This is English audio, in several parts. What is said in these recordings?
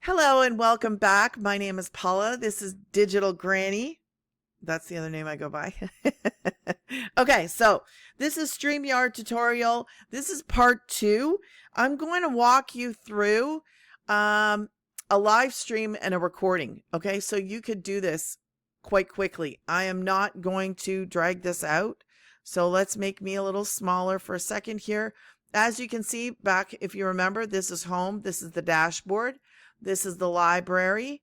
Hello and welcome back. My name is Paula. This is Digital Granny. That's the other name I go by. Okay, so this is StreamYard tutorial. This is part 2. I'm going to walk you through a live stream and a recording. Okay, so you could do this quite quickly. I am not going to drag this out. So let's make me a little smaller for a second here. As you can see back, if you remember, this is home. This is the dashboard. This is the library.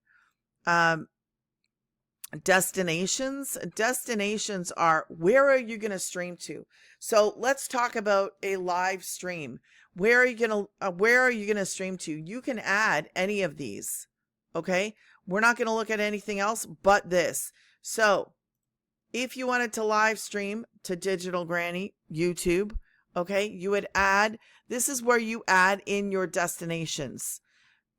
Destinations. Destinations are where are you going to stream to? So let's talk about a live stream. Where are you going to stream to? You can add any of these. Okay? We're not going to look at anything else but this. So if you wanted to live stream to Digital Granny YouTube, okay, you would add, this is where you add in your destinations.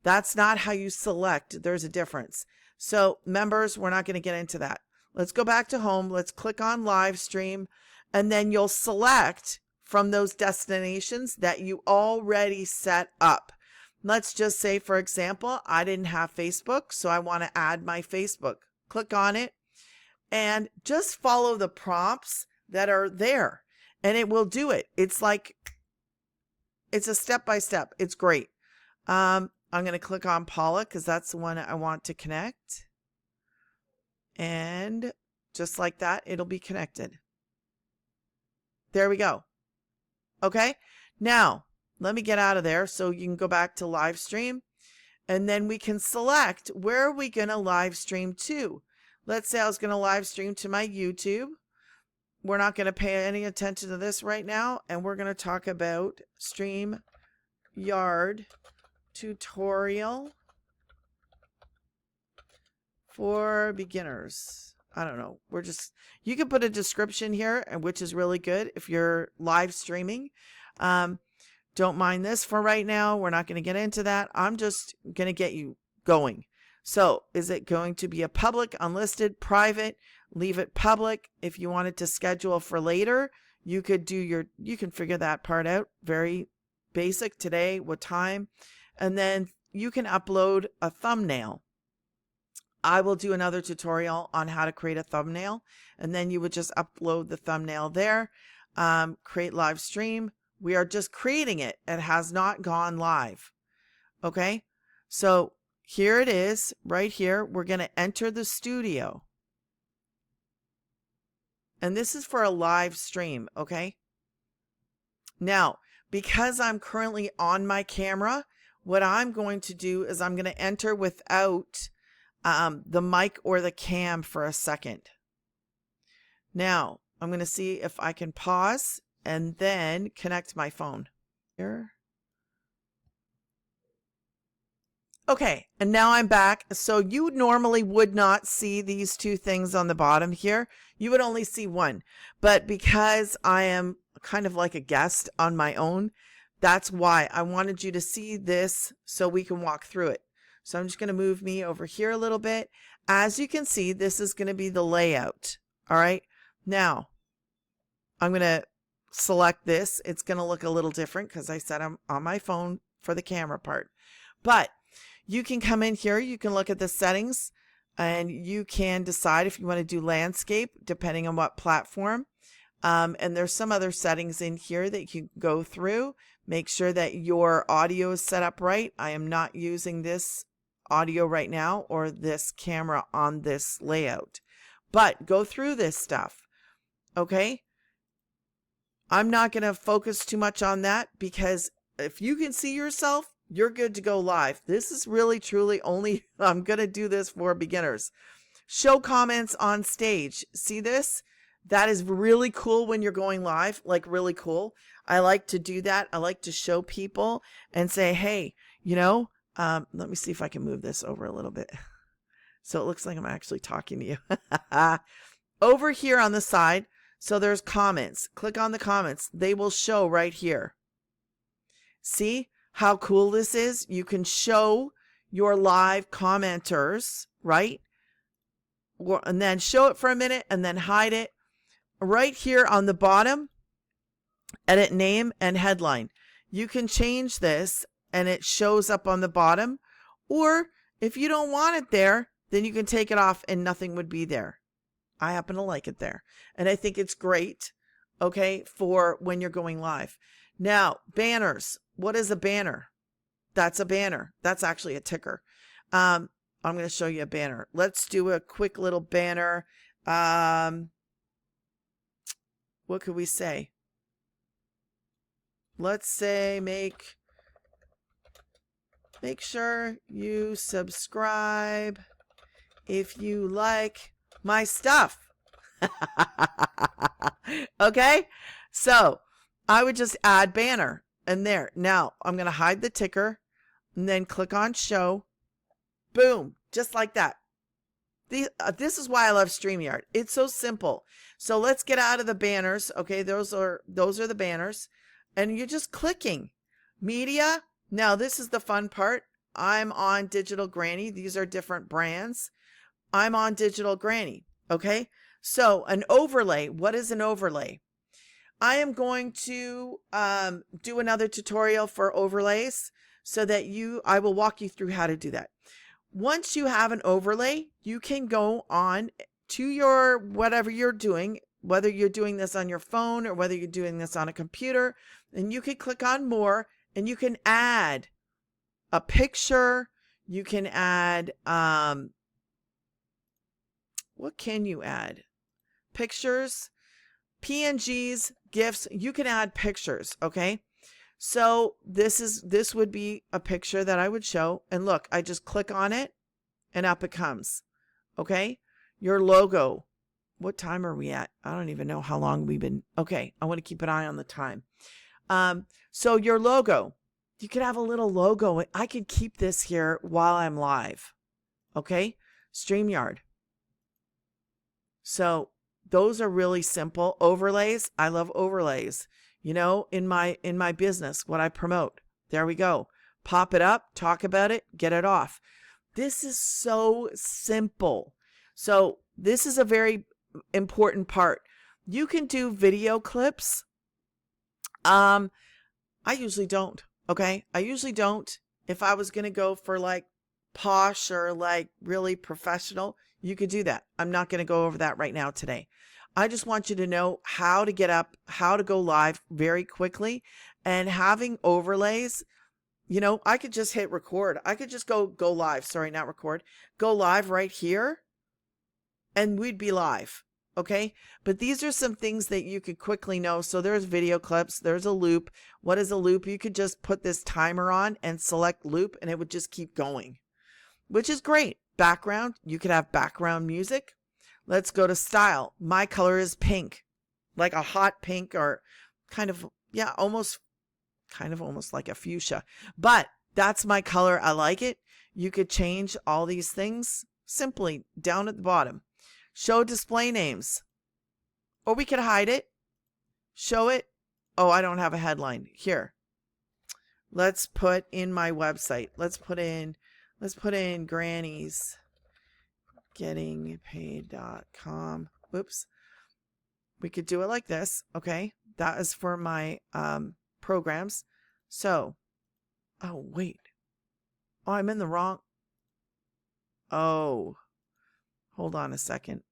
That's not how you select. There's a difference. So members, we're not going to get into that. Let's go back to home. Let's click on live stream, and then you'll select from those destinations that you already set up. Let's just say, for example, I didn't have Facebook, so I want to add my Facebook. Click on it and just follow the prompts that are there and it will do it. It's like, it's a step-by-step. It's great. I'm going to click on Paula because that's the one I want to connect. And just like that, it'll be connected. There we go. Okay. Now, let me get out of there so you can go back to live stream. And then we can select where are we going to live stream to. Let's say I was going to live stream to my YouTube. We're not going to pay any attention to this right now. And we're going to talk about StreamYard tutorial for beginners. I don't know. You can put a description here, which is really good if you're live streaming. Don't mind this for right now. We're not going to get into that. I'm just going to get you going. So is it going to be a public, unlisted, private? Leave it public. If you wanted to schedule for later, you could you can figure that part out. Very basic today, what time. And then you can upload a thumbnail. I will do another tutorial on how to create a thumbnail. And then you would just upload the thumbnail there. Create live stream. We are just creating it. It has not gone live. Okay. So here it is right here. We're going to enter the studio. And this is for a live stream. Okay. Now, because I'm currently on my camera, what I'm going to do is I'm going to enter without the mic or the cam for a second. Now, I'm going to see if I can pause and then connect my phone. Here. Okay, and now I'm back. So you normally would not see these two things on the bottom here. You would only see one. But because I am kind of like a guest on my own, that's why I wanted you to see this so we can walk through it. So I'm just going to move me over here a little bit. As you can see, this is going to be the layout. All right. Now, I'm going to select this. It's going to look a little different because I said I'm on my phone for the camera part. But you can come in here. You can look at the settings and you can decide if you want to do landscape depending on what platform. And there's some other settings in here that you can go through. Make sure that your audio is set up right. I am not using this audio right now or this camera on this layout. But go through this stuff. Okay? I'm not going to focus too much on that because if you can see yourself, you're good to go live. This is really, truly only, I'm going to do this for beginners. Show comments on stage. See this? That is really cool when you're going live, like really cool. I like to do that. I like to show people and say, hey, you know, let me see if I can move this over a little bit. So it looks like I'm actually talking to you. Over here on the side, so there's comments. Click on the comments. They will show right here. See how cool this is? You can show your live commenters, right? And then show it for a minute and then hide it. Right here on the bottom, edit name and headline. You can change this and it shows up on the bottom, Or if you don't want it there, then you can take it off and nothing would be there. I happen to like it there. And I think it's great, okay, for when you're going live. Now, banners. What is a banner? That's a banner. That's actually a ticker. I'm going to show you a banner. Let's do a quick little banner. What could we say? Let's say make sure you subscribe if you like my stuff. Okay, so I would just add banner and there. Now I'm going to hide the ticker and then click on show. Boom, just like that. This is why I love StreamYard. It's so simple. So let's get out of the banners. Okay, those are the banners. And you're just clicking. Media. Now this is the fun part. I'm on Digital Granny. These are different brands. I'm on Digital Granny. Okay, so an overlay. What is an overlay? I am going to do another tutorial for overlays so that I will walk you through how to do that. Once you have an overlay, you can go on to your whatever you're doing, whether you're doing this on your phone or whether you're doing this on a computer, and you can click on more and you can add a picture. You can add, what can you add? Pictures, PNGs, GIFs. You can add pictures, okay? So this would be a picture that I would show. And look, I just click on it and up it comes. Okay. Your logo. What time are we at? I don't even know how long we've been. Okay. I want to keep an eye on the time. So your logo, you could have a little logo. I could keep this here while I'm live. Okay. StreamYard. So those are really simple overlays. I love overlays. You know, in my business, what I promote. There we go. Pop it up, talk about it, get it off. This is so simple. So this is a very important part. You can do video clips. I usually don't. Okay. I usually don't. If I was going to go for like posh or like really professional, you could do that. I'm not going to go over that right now today. I just want you to know how to get up, how to go live very quickly, and having overlays. You know, I could just hit record. I could just go live. Sorry, not record. Go live right here and we'd be live. Okay. But these are some things that you could quickly know. So there's video clips. There's a loop. What is a loop? You could just put this timer on and select loop and it would just keep going, which is great. Background. You could have background music. Let's go to style. My color is pink, like a hot pink or kind of, yeah, almost like a fuchsia, but that's my color. I like it. You could change all these things simply down at the bottom. Show display names, or we could hide it. Show it. Oh, I don't have a headline here. Let's put in my website. Let's put in Granny's gettingpaid.com. Whoops. We could do it like this. Okay. That is for my programs. So, oh, wait. Oh, I'm in the wrong. Oh, hold on a second.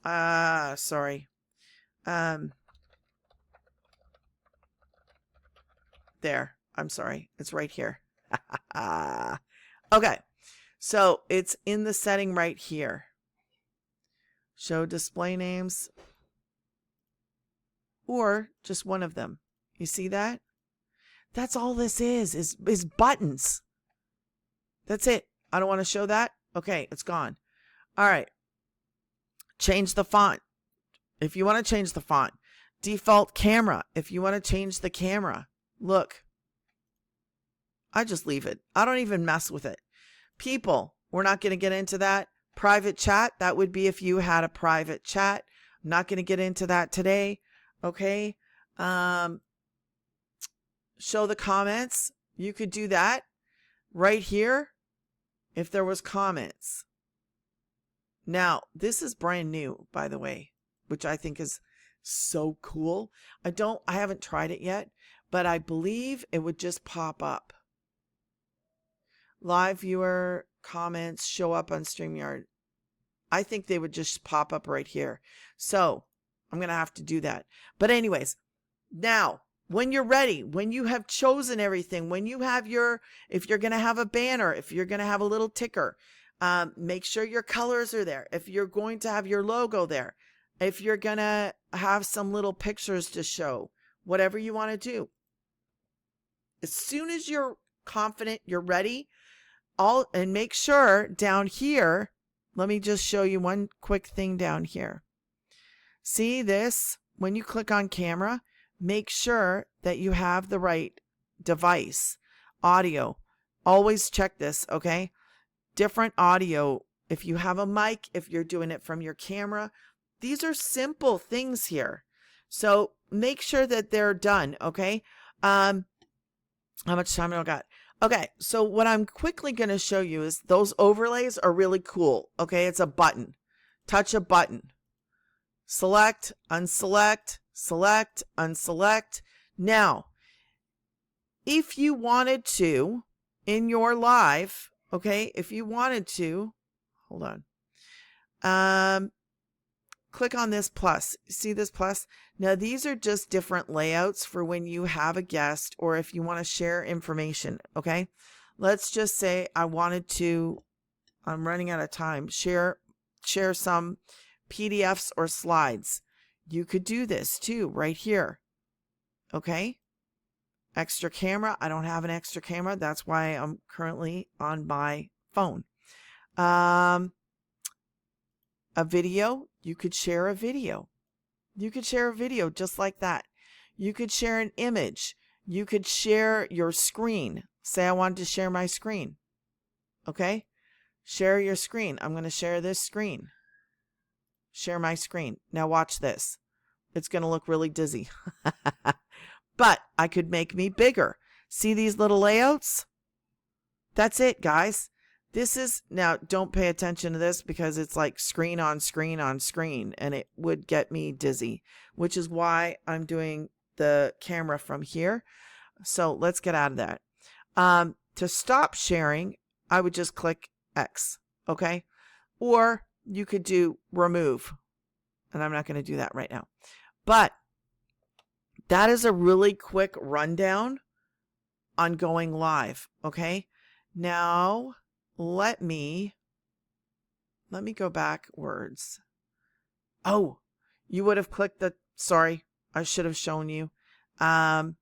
Sorry. There. I'm sorry. It's right here. Okay. So it's in the setting right here. Show display names. Or just one of them. You see that? That's all this is buttons. That's it. I don't want to show that. Okay, it's gone. All right. Change the font. If you want to change the font. Default camera. If you want to change the camera. Look. I just leave it. I don't even mess with it. People. We're not going to get into that. Private chat. That would be if you had a private chat. I'm not going to get into that today. Okay. Show the comments. You could do that right here if there was comments. Now, this is brand new, by the way, which I think is so cool. I haven't tried it yet, but I believe it would just pop up. live viewer comments show up on StreamYard. I think they would just pop up right here. So I'm going to have to do that. But anyways, now when you're ready, when you have chosen everything, when you have if you're going to have a banner, if you're going to have a little ticker, make sure your colors are there. If you're going to have your logo there, if you're going to have some little pictures to show, whatever you want to do. As soon as you're confident, you're ready, and make sure down here, let me just show you one quick thing down here. See this? When you click on camera, make sure that you have the right device. Audio. Always check this, okay? Different audio. If you have a mic, if you're doing it from your camera, these are simple things here. So make sure that they're done, okay? How much time do I got? Okay, so what I'm quickly going to show you is those overlays are really cool. Okay, it's a button. Touch a button. Select, unselect, select, unselect. Now, if you wanted to, in your live, okay, if you wanted to, hold on. Click on this plus. See this plus? Now, these are just different layouts for when you have a guest or if you want to share information, okay? Let's just say I wanted to, I'm running out of time, share some PDFs or slides. You could do this too right here, okay? Extra camera. I don't have an extra camera. That's why I'm currently on my phone. A video, you could share a video. You could share a video just like that. You could share an image. You could share your screen. Say I wanted to share my screen. Okay? Share your screen. I'm going to share this screen. Share my screen. Now watch this. It's going to look really dizzy. But I could make me bigger. See these little layouts? That's it, guys. This is, now don't pay attention to this because it's like screen on screen on screen and it would get me dizzy, which is why I'm doing the camera from here. So let's get out of that. To stop sharing, I would just click X, okay? Or you could do remove, and I'm not going to do that right now. But that is a really quick rundown on going live, okay? Now, let me go backwards. Oh, you would have clicked the, sorry, I should have shown you. Let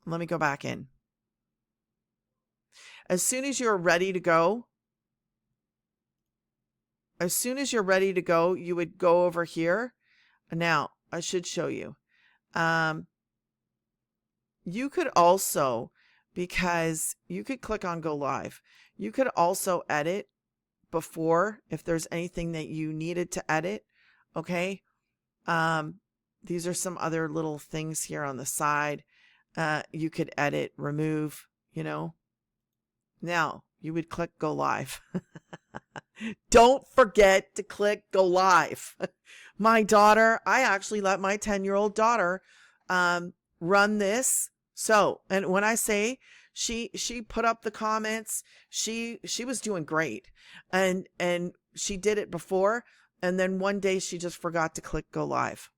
me go back in. As soon as you're ready to go, you would go over here. Now, I should show you. You could also, because you could click on go live, you could also edit before if there's anything that you needed to edit. Okay. These are some other little things here on the side. You could edit, remove, you know. Now you would click go live. Don't forget to click go live. My daughter, I actually let my 10-year-old daughter run this. So, and when I say she put up the comments, she was doing great. And she did it before, and then one day she just forgot to click go live.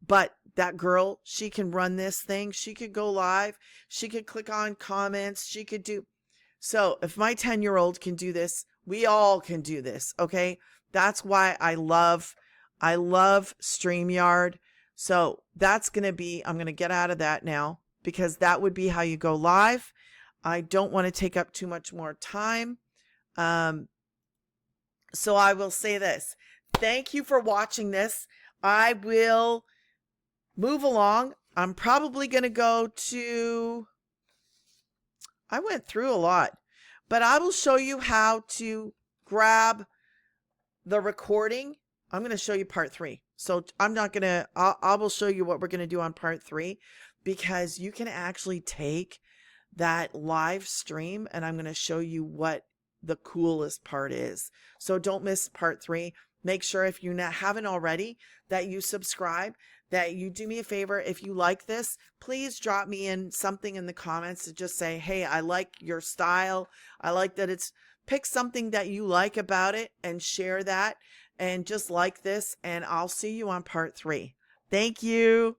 But that girl, she can run this thing. She could go live. She could click on comments. She could do. So if my 10-year-old can do this, we all can do this. Okay. That's why I love StreamYard. So that's going to be, I'm going to get out of that now because that would be how you go live. I don't want to take up too much more time. So I will say this. Thank you for watching this. I will move along. I'm probably going to go to, I went through a lot, but I will show you how to grab the recording. I'm going to show you part 3. So I'm not going to, I will show you what we're going to do on part 3 because you can actually take that live stream and I'm going to show you what the coolest part is. So don't miss part 3. make sure if you haven't already that you subscribe, that you do me a favor. If you like this, please drop me in something in the comments to just say, hey, I like your style. I like that it's, pick something that you like about it and share that and just like this. And I'll see you on part 3. Thank you.